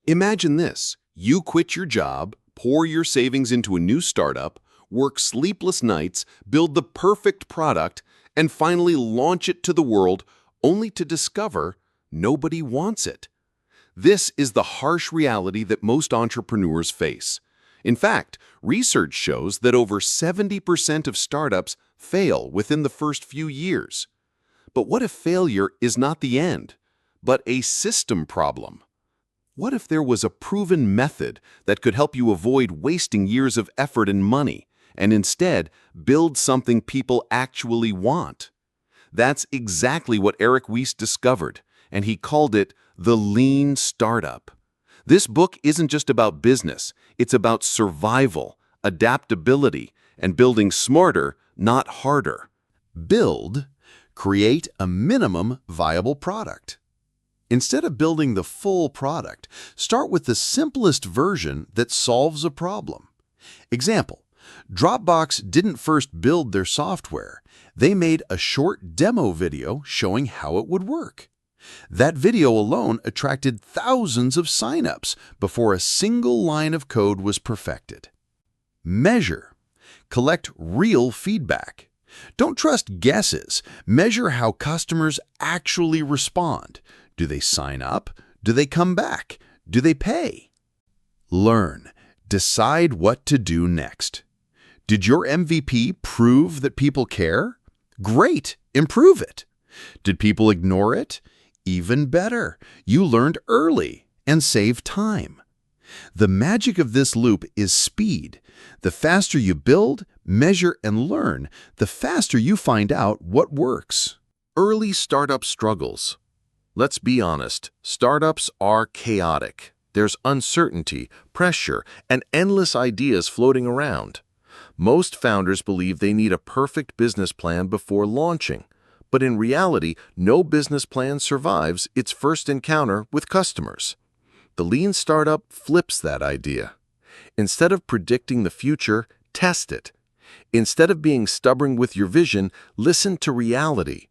Imagine this. You quit your job, pour your savings into a new startup, work sleepless nights, build the perfect product, and finally launch it to the world, only to discover nobody wants it. This is the harsh reality that most entrepreneurs face. In fact, research shows that over 70% of startups fail within the first few years. But what if failure is not the end, but a system problem? What if there was a proven method that could help you avoid wasting years of effort and money, and instead build something people actually want? That's exactly what Eric Ries discovered, and he called it the lean startup. This book isn't just about business, it's about survival, adaptability, and building smarter, not harder. Build, create a minimum viable product. Instead of building the full product, start with the simplest version that solves a problem. Example, Dropbox didn't first build their software. They made a short demo video showing how it would work. That video alone attracted thousands of signups before a single line of code was perfected. Measure. Collect real feedback. Don't trust guesses. Measure how customers actually respond. Do they sign up? Do they come back? Do they pay? Learn. Decide what to do next. Did your MVP prove that people care? Great! Improve it. Did people ignore it? Even better. You learned early and saved time. The magic of this loop is speed. The faster you build, measure, and learn, the faster you find out what works. Early startup struggles. Let's be honest, startups are chaotic. There's uncertainty, pressure, and endless ideas floating around. Most founders believe they need a perfect business plan before launching. But in reality, no business plan survives its first encounter with customers. The lean startup flips that idea. Instead of predicting the future, test it. Instead of being stubborn with your vision, listen to reality.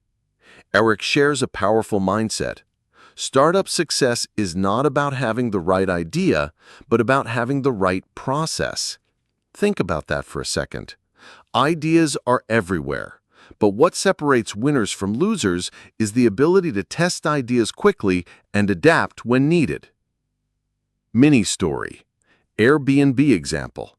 Eric shares a powerful mindset. Startup success is not about having the right idea, but about having the right process. Think about that for a second. Ideas are everywhere. But what separates winners from losers is the ability to test ideas quickly and adapt when needed. Mini story. Airbnb example.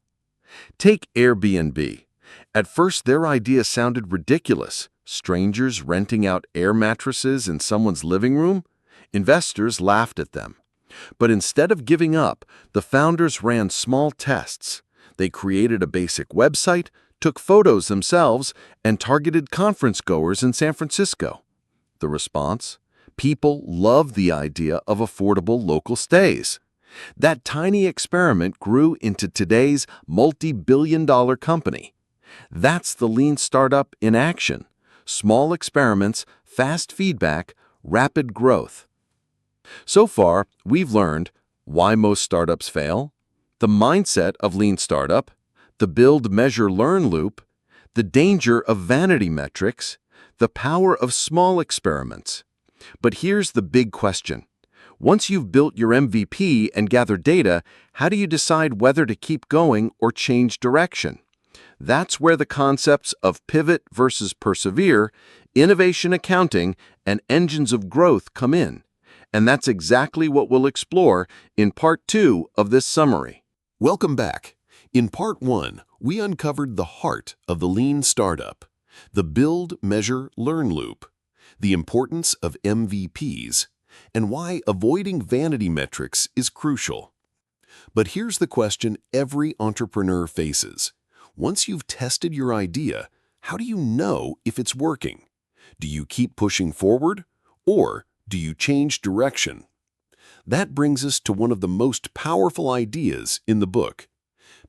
Take Airbnb. At first, their idea sounded ridiculous. Strangers renting out air mattresses in someone's living room? Investors laughed at them. But instead of giving up, the founders ran small tests. They created a basic website, took photos themselves, and targeted conference goers in San Francisco. The response? People loved the idea of affordable local stays. That tiny experiment grew into today's multi-billion-dollar company. That's the lean startup in action. Small experiments, fast feedback, rapid growth. So far, we've learned why most startups fail, the mindset of lean startup, the build, measure, learn loop, the danger of vanity metrics, the power of small experiments. But here's the big question. Once you've built your MVP and gathered data, how do you decide whether to keep going or change direction? That's where the concepts of pivot versus persevere, innovation accounting, and engines of growth come in. And that's exactly what we'll explore in Part 2 of this summary. Welcome back. In Part 1, we uncovered the heart of the lean startup, the build, measure, learn loop, the importance of MVPs, and why avoiding vanity metrics is crucial. But here's the question every entrepreneur faces. Once you've tested your idea, how do you know if it's working? Do you keep pushing forward, or do you change direction? That brings us to one of the most powerful ideas in the book: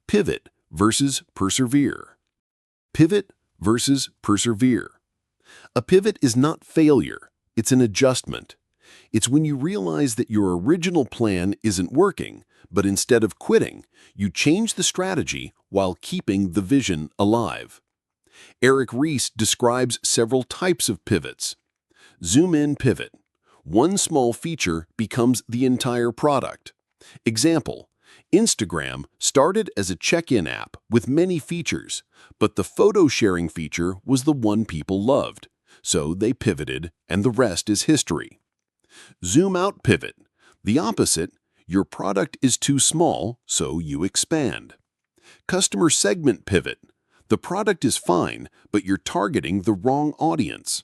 pivot versus persevere. Pivot versus persevere. A pivot is not failure, it's an adjustment. It's when you realize that your original plan isn't working, but instead of quitting, you change the strategy while keeping the vision alive. Eric Ries describes several types of pivots. Zoom-in pivot. One small feature becomes the entire product. Example, Instagram started as a check-in app with many features, but the photo sharing feature was the one people loved. So they pivoted, and the rest is history. Zoom out pivot. The opposite, your product is too small, so you expand. Customer segment pivot. The product is fine, but you're targeting the wrong audience.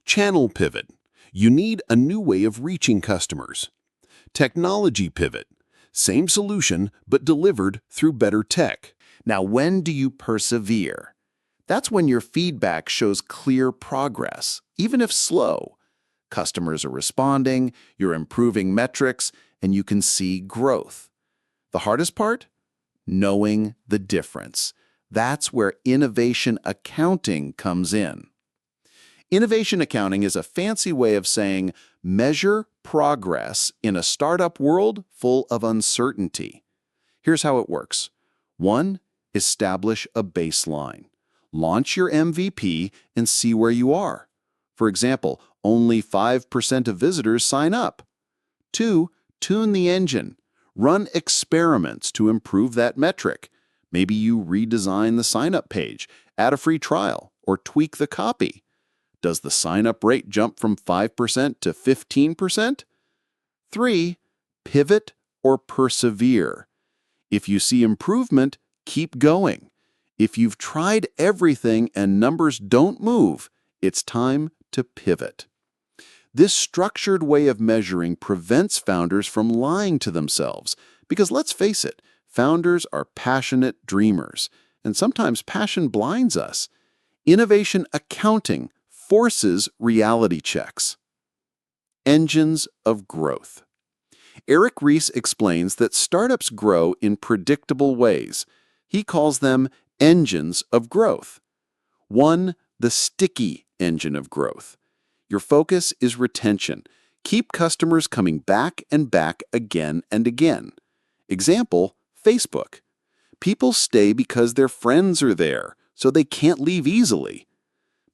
Channel pivot. You need a new way of reaching customers. Technology pivot. Same solution, but delivered through better tech. Now, when do you persevere? That's when your feedback shows clear progress, even if slow. Customers are responding, you're improving metrics, and you can see growth. The hardest part? Knowing the difference. That's where innovation accounting comes in. Innovation accounting is a fancy way of saying measure progress in a startup world full of uncertainty. Here's how it works. 1. Establish a baseline. Launch your MVP and see where you are. For example, only 5% of visitors sign up. 2. Tune the engine. Run experiments to improve that metric. Maybe you redesign the sign-up page, add a free trial, or tweak the copy. Does the sign-up rate jump from 5% to 15%? 3. Pivot or persevere. If you see improvement, keep going. If you've tried everything and numbers don't move, it's time to pivot. This structured way of measuring prevents founders from lying to themselves, because let's face it, founders are passionate dreamers, and sometimes passion blinds us. Innovation accounting forces reality checks. Engines of growth. Eric Ries explains that startups grow in predictable ways. He calls them engines of growth. 1. The sticky engine of growth. Your focus is retention. Keep customers coming back and back again and again. Example, Facebook. People stay because their friends are there, so they can't leave easily.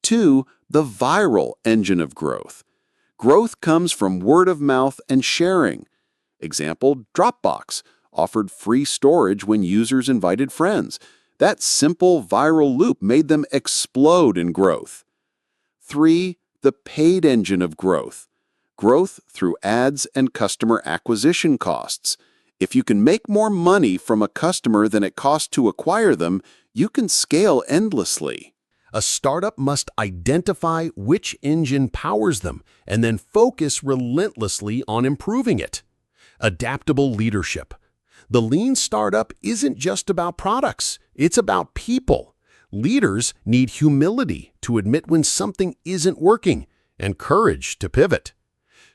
2. The viral engine of growth. Growth comes from word of mouth and sharing. Example, Dropbox offered free storage when users invited friends. That simple viral loop made them explode in growth. 3. The paid engine of growth. Growth through ads and customer acquisition costs. If you can make more money from a customer than it costs to acquire them, you can scale endlessly. A startup must identify which engine powers them and then focus relentlessly on improving it. Adaptable leadership. The lean startup isn't just about products, it's about people. Leaders need humility to admit when something isn't working and courage to pivot.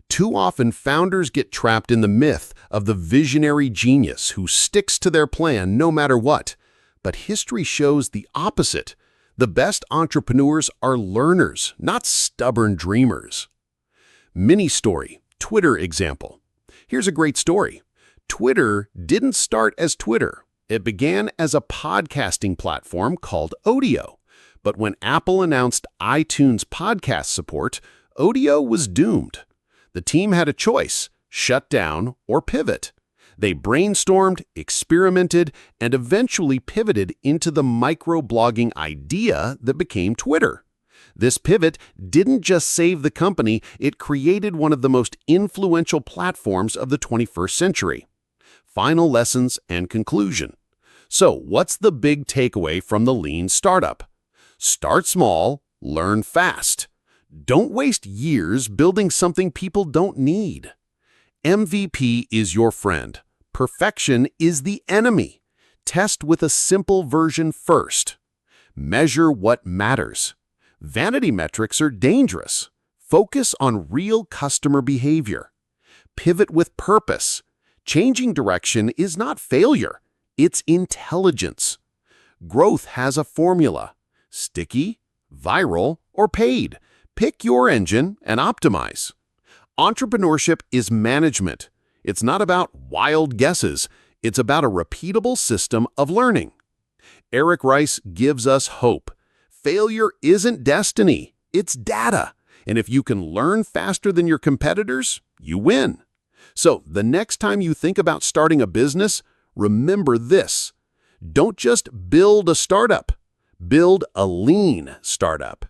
Too often, founders get trapped in the myth of the visionary genius who sticks to their plan no matter what. But history shows the opposite. The best entrepreneurs are learners, not stubborn dreamers. Mini story, Twitter example. Here's a great story. Twitter didn't start as Twitter. It began as a podcasting platform called Audio. But when Apple announced iTunes podcast support, Audio was doomed. The team had a choice, shut down or pivot. They brainstormed, experimented, and eventually pivoted into the microblogging idea that became Twitter. This pivot didn't just save the company, it created one of the most influential platforms of the 21st century. Final lessons and conclusion. So, what's the big takeaway from the lean startup? Start small, learn fast. Don't waste years building something people don't need. MVP is your friend. Perfection is the enemy. Test with a simple version first. Measure what matters. Vanity metrics are dangerous. Focus on real customer behavior. Pivot with purpose. Changing direction is not failure, it's intelligence. Growth has a formula. Sticky, viral, or paid. Pick your engine and optimize. Entrepreneurship is management. It's not about wild guesses. It's about a repeatable system of learning. Eric Ries gives us hope. Failure isn't destiny, it's data. And if you can learn faster than your competitors, you win. So, the next time you think about starting a business, remember this. Don't just build a startup. Build a lean startup.